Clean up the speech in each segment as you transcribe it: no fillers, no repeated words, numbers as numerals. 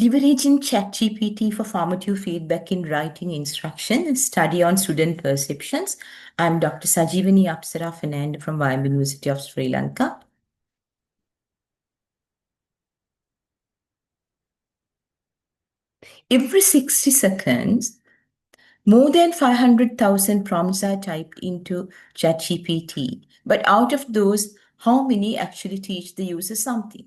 Leveraging ChatGPT for formative feedback in writing instruction and study on student perceptions. I'm Dr. Sajeewani Fernando from University of Sri Lanka. Every 60 seconds, more than 500,000 prompts are typed into ChatGPT. But out of those, how many actually teach the user something?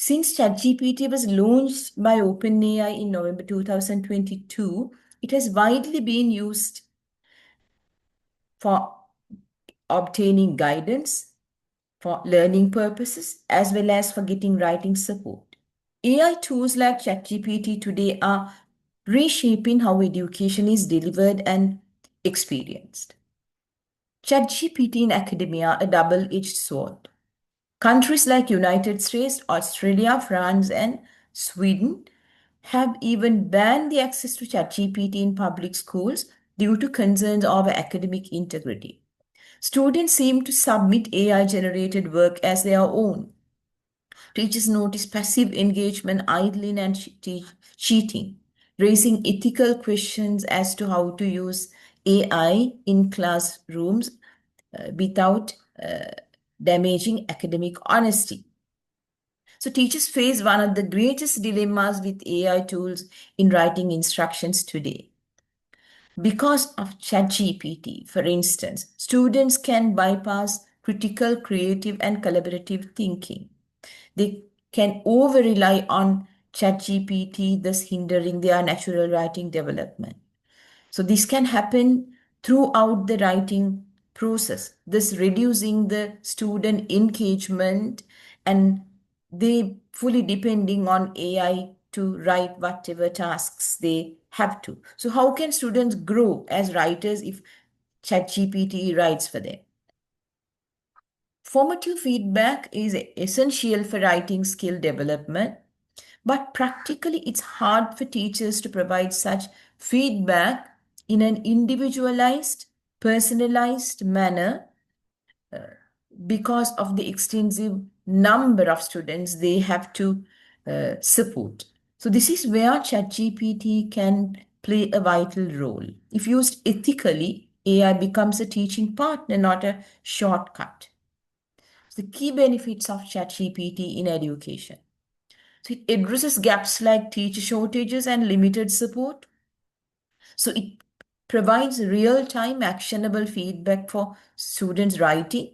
Since ChatGPT was launched by OpenAI in November 2022, it has widely been used for obtaining guidance, for learning purposes, as well as for getting writing support. AI tools like ChatGPT today are reshaping how education is delivered and experienced. ChatGPT in academia, a double-edged sword. Countries like United States, Australia, France, and Sweden have even banned the access to ChatGPT in public schools due to concerns over academic integrity. Students seem to submit AI-generated work as their own. Teachers notice passive engagement, idling, and cheating, raising ethical questions as to how to use AI in classrooms without damaging academic honesty. So teachers face one of the greatest dilemmas with AI tools in writing instructions today. Because of ChatGPT, for instance, students can bypass critical, creative, and collaborative thinking. They can over-rely on ChatGPT, thus hindering their natural writing development. So this can happen throughout the writing process, thus reducing the student engagement, and they fully depending on AI to write whatever tasks they have to. So how can students grow as writers if ChatGPT writes for them? Formative feedback is essential for writing skill development, but practically it's hard for teachers to provide such feedback in an individualized, personalized manner because of the extensive number of students they have to support. So this is where ChatGPT can play a vital role. If used ethically, AI becomes a teaching partner, not a shortcut. The key benefits of ChatGPT in education. So it addresses gaps like teacher shortages and limited support. So it provides real-time actionable feedback for students' writing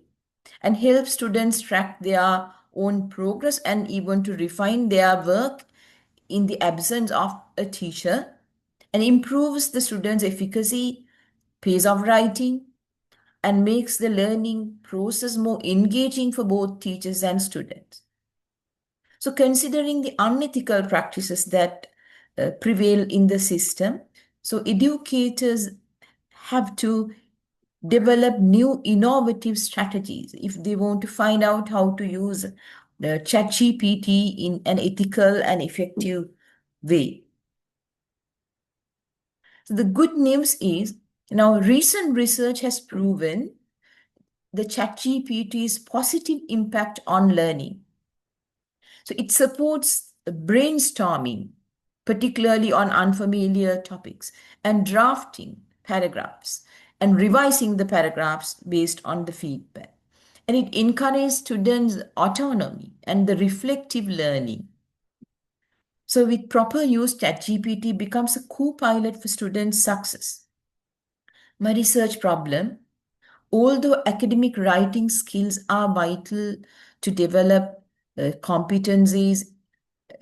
and helps students track their own progress and even to refine their work in the absence of a teacher, and improves the students' efficacy, pace of writing, and makes the learning process more engaging for both teachers and students. So considering the unethical practices that prevail in the system, so educators have to develop new innovative strategies if they want to find out how to use the ChatGPT in an ethical and effective way. So the good news is now recent research has proven the ChatGPT's positive impact on learning. So it supports brainstorming, particularly on unfamiliar topics, and drafting paragraphs and revising the paragraphs based on the feedback. And it encourages students' autonomy and the reflective learning. So with proper use, ChatGPT becomes a co-pilot for students' success. My research problem: although academic writing skills are vital to develop competencies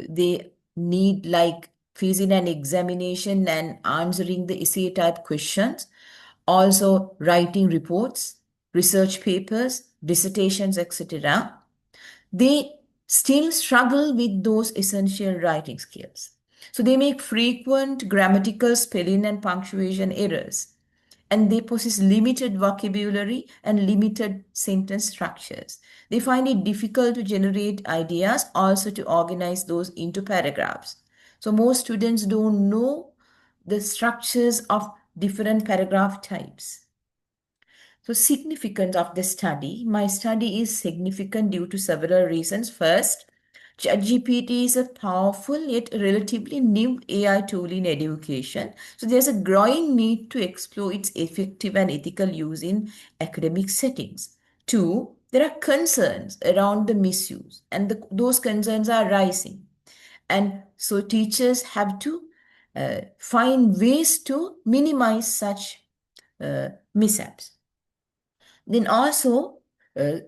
they need, like facing an examination and answering the essay type questions, also writing reports, research papers, dissertations, etc., they still struggle with those essential writing skills. So they make frequent grammatical, spelling, and punctuation errors, and they possess limited vocabulary and limited sentence structures. They find it difficult to generate ideas, also to organize those into paragraphs. So most students don't know the structures of different paragraph types. So significance of the study. My study is significant due to several reasons. First, ChatGPT is a powerful yet relatively new AI tool in education. So there's a growing need to explore its effective and ethical use in academic settings. Two, there are concerns around the misuse, and those concerns are rising. And so teachers have to find ways to minimize such mishaps. Then also, uh,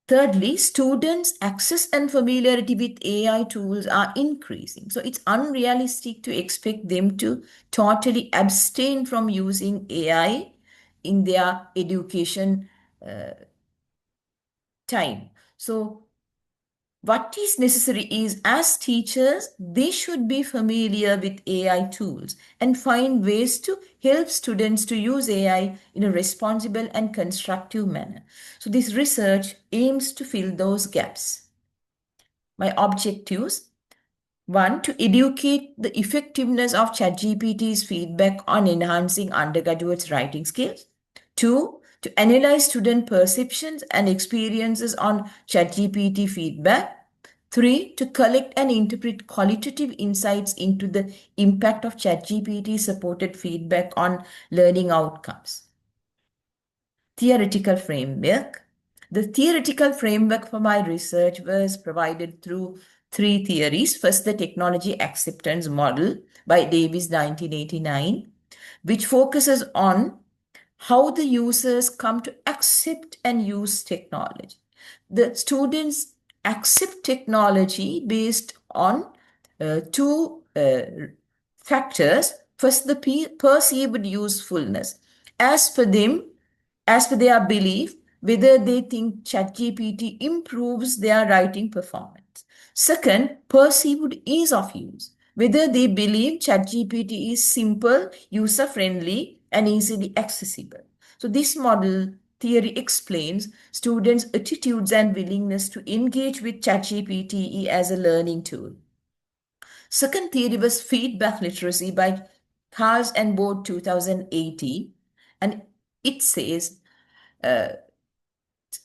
thirdly, students' access and familiarity with AI tools are increasing. So it's unrealistic to expect them to totally abstain from using AI in their education time. So what is necessary is, as teachers, they should be familiar with AI tools and find ways to help students to use AI in a responsible and constructive manner. So this research aims to fill those gaps. My objectives: one, to educate the effectiveness of ChatGPT's feedback on enhancing undergraduates' writing skills. Two, to analyze student perceptions and experiences on ChatGPT feedback. Three, to collect and interpret qualitative insights into the impact of ChatGPT supported feedback on learning outcomes. Theoretical framework. The theoretical framework for my research was provided through three theories. First, the technology acceptance model by Davis 1989, which focuses on how the users come to accept and use technology. The students accept technology based on two factors. First, the perceived usefulness. As per them, as per their belief, whether they think ChatGPT improves their writing performance. Second, perceived ease of use, whether they believe ChatGPT is simple, user-friendly, and easily accessible. So this model theory explains students' attitudes and willingness to engage with ChatGPT as a learning tool. Second theory was feedback literacy by Cars and Board 2018, and it says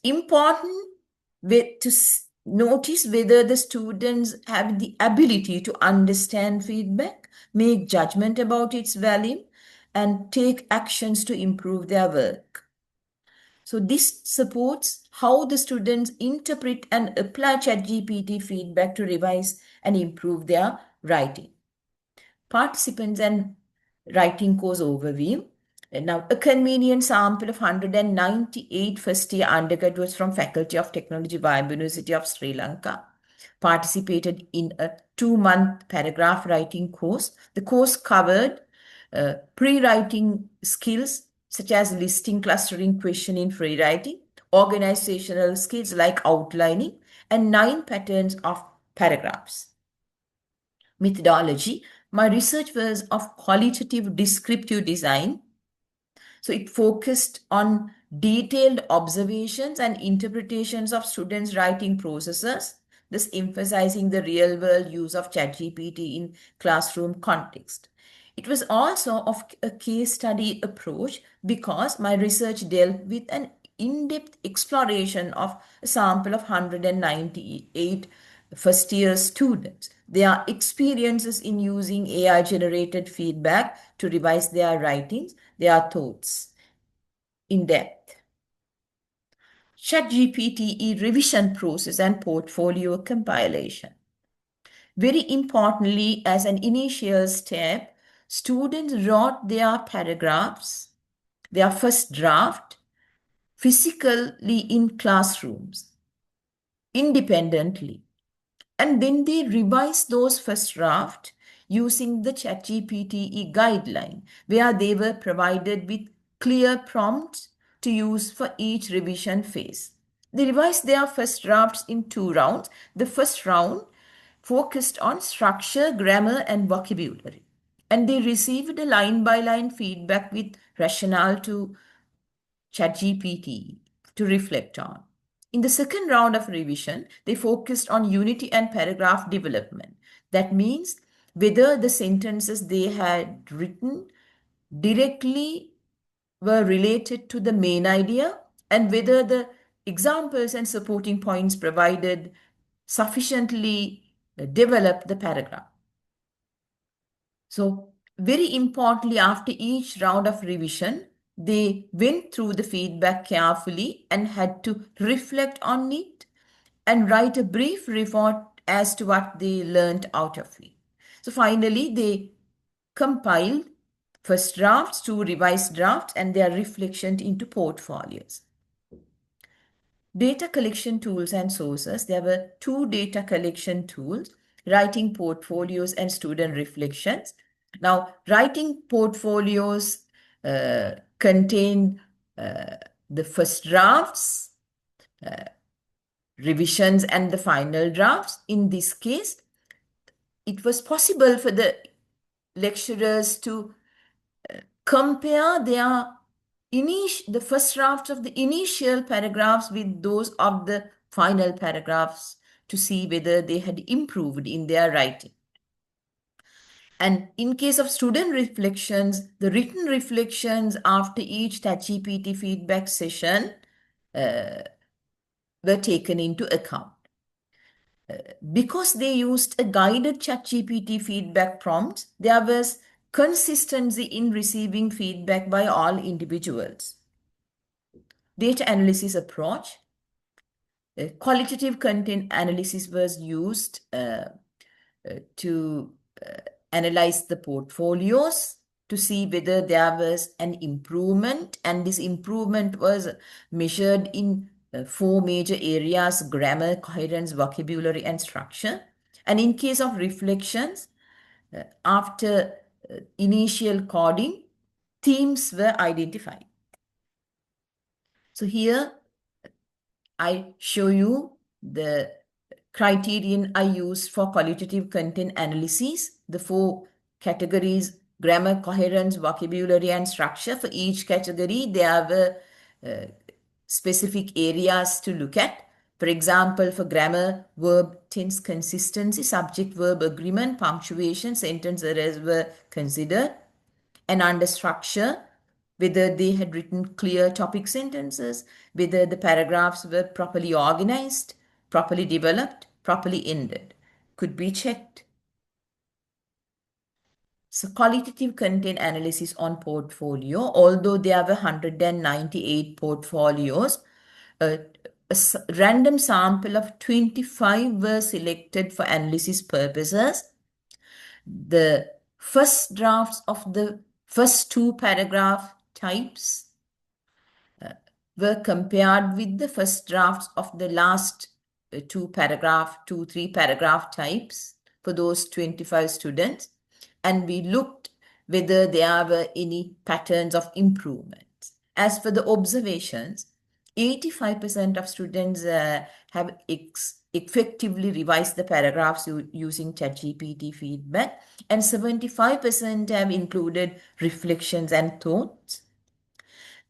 important to notice whether the students have the ability to understand feedback, make judgment about its value, and take actions to improve their work. So this supports how the students interpret and apply ChatGPT feedback to revise and improve their writing. Participants and writing course overview. And now, a convenient sample of 198 first-year undergraduates from Faculty of Technology, Vibe University of Sri Lanka participated in a 2-month paragraph writing course. The course covered pre-writing skills such as listing, clustering, questioning, free writing, organizational skills like outlining, and 9 patterns of paragraphs. Methodology. My research was of qualitative descriptive design. So it focused on detailed observations and interpretations of students' writing processes, thus emphasizing the real-world use of ChatGPT in classroom context. It was also of a case study approach because my research dealt with an in-depth exploration of a sample of 198 first-year students, their experiences in using AI-generated feedback to revise their writings, their thoughts in depth. ChatGPT revision process and portfolio compilation. Very importantly, as an initial step, students wrote their paragraphs, their first draft, physically in classrooms, independently. And then they revise those first draft using the ChatGPT guideline, where they were provided with clear prompts to use for each revision phase. They revised their first drafts in 2 rounds. The first round focused on structure, grammar, and vocabulary. And they received a line-by-line feedback with rationale to ChatGPT to reflect on. In the second round of revision, they focused on unity and paragraph development. That means whether the sentences they had written directly were related to the main idea and whether the examples and supporting points provided sufficiently develop the paragraph. So very importantly, after each round of revision, they went through the feedback carefully and had to reflect on it and write a brief report as to what they learned out of it. So finally, they compiled first drafts, two revised drafts, and their reflection into portfolios. Data collection tools and sources. There were two data collection tools, writing portfolios and student reflections. Now, writing portfolios contain the first drafts, revisions, and the final drafts. In this case, it was possible for the lecturers to compare the first drafts of the initial paragraphs with those of the final paragraphs to see whether they had improved in their writing. And in case of student reflections, the written reflections after each ChatGPT feedback session were taken into account. Because they used a guided ChatGPT feedback prompt, there was consistency in receiving feedback by all individuals. Data analysis approach. Qualitative content analysis was used to analyze the portfolios to see whether there was an improvement, and this improvement was measured in four major areas: grammar, coherence, vocabulary, and structure. And in case of reflections, after initial coding, themes were identified. So here I show you the criterion I use for qualitative content analysis, the four categories: grammar, coherence, vocabulary, and structure. For each category, there were specific areas to look at. For example, for grammar, verb tense consistency, subject verb agreement, punctuation, sentence errors were considered. And under structure, whether they had written clear topic sentences, whether the paragraphs were properly organized, properly developed, properly ended, could be checked. So qualitative content analysis on portfolio, although there were 198 portfolios, a random sample of 25 were selected for analysis purposes. The first drafts of the first two paragraph types were compared with the first drafts of the last three paragraph types for those 25 students. And we looked whether there were any patterns of improvement. As for the observations, 85% of students have effectively revised the paragraphs using ChatGPT feedback, and 75% have included reflections and thoughts.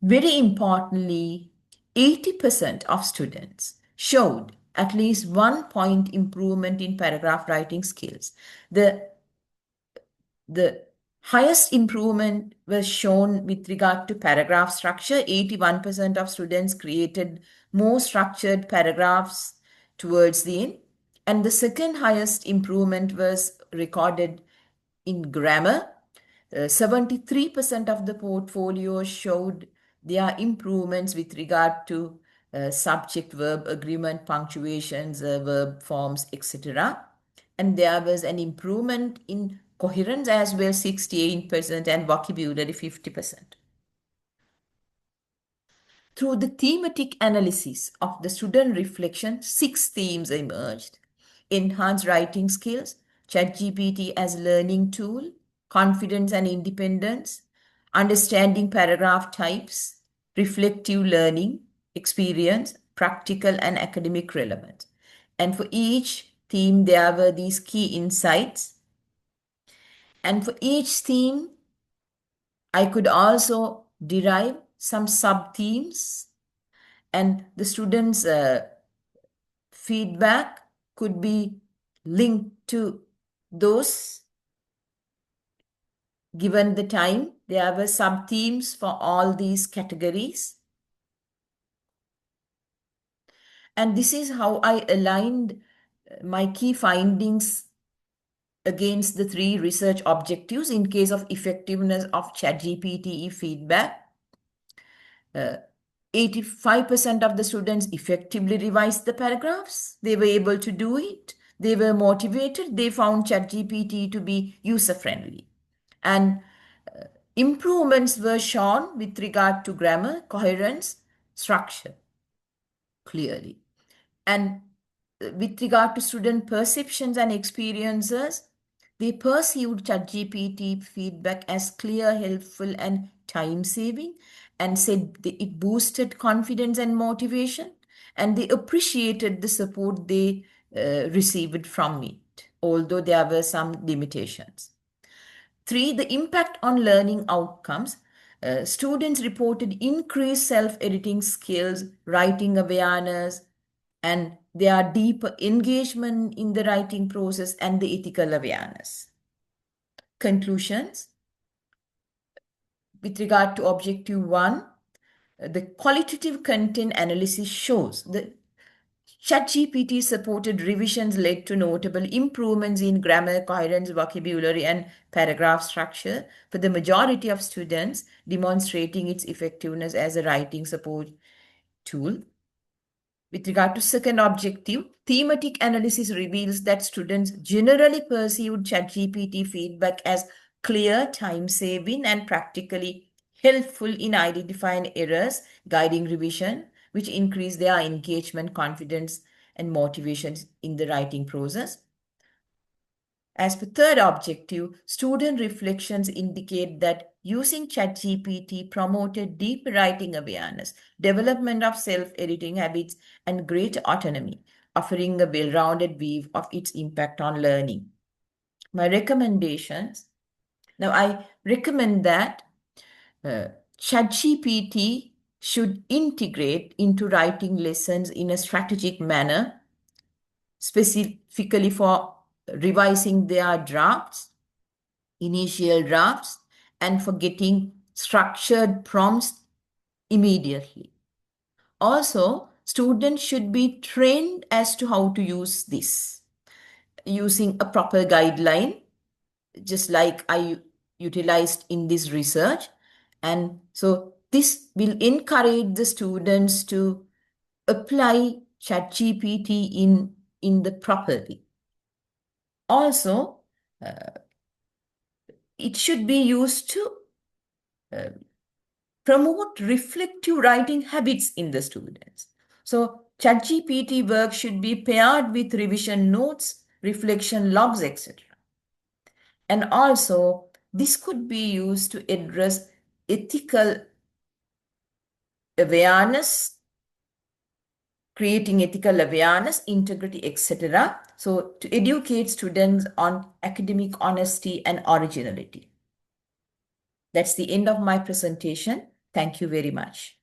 Very importantly, 80% of students showed at least 1 point improvement in paragraph writing skills. The highest improvement was shown with regard to paragraph structure. 81% of students created more structured paragraphs towards the end. And the second highest improvement was recorded in grammar. 73% of the portfolio showed their improvements with regard to subject verb agreement, punctuations, verb forms, etc. And there was an improvement in coherence as well, 68%, and vocabulary, 50%. Through the thematic analysis of the student reflection, 6 themes emerged: enhanced writing skills, ChatGPT as learning tool, confidence and independence, understanding paragraph types, reflective learning, experience, practical and academic relevance. And for each theme, there were these key insights. And for each theme, I could also derive some sub-themes, and the students' feedback could be linked to those given the time. There were sub-themes for all these categories. And this is how I aligned My key findings against the 3 research objectives in case of effectiveness of ChatGPT feedback. 85% of the students effectively revised the paragraphs. They were able to do it. They were motivated. They found ChatGPT to be user-friendly. And improvements were shown with regard to grammar, coherence, structure, clearly. And with regard to student perceptions and experiences, they perceived ChatGPT feedback as clear, helpful, and time-saving, and said it boosted confidence and motivation, and they appreciated the support they received from it, although there were some limitations. 3, the impact on learning outcomes. Students reported increased self-editing skills, writing awareness, and their deeper engagement in the writing process and the ethical awareness. Conclusions. With regard to objective 1, the qualitative content analysis shows that ChatGPT supported revisions led to notable improvements in grammar, coherence, vocabulary, and paragraph structure for the majority of students, demonstrating its effectiveness as a writing support tool. With regard to second objective, thematic analysis reveals that students generally perceived ChatGPT feedback as clear, time-saving, and practically helpful in identifying errors, guiding revision, which increase their engagement, confidence, and motivations in the writing process. As per third objective, student reflections indicate that using ChatGPT promoted deep writing awareness, development of self-editing habits, and greater autonomy, offering a well-rounded view of its impact on learning. My recommendations. Now, I recommend that ChatGPT should integrate into writing lessons in a strategic manner, specifically for revising their drafts, initial drafts, and for getting structured prompts immediately. Also, students should be trained as to how to use this using a proper guideline, just like I utilized in this research. And so this will encourage the students to apply ChatGPT in the proper way. Also, it should be used to promote reflective writing habits in the students. So ChatGPT work should be paired with revision notes, reflection logs, etc. And also, this could be used to address ethical awareness, creating ethical awareness, integrity, etc. So to educate students on academic honesty and originality. That's the end of my presentation. Thank you very much.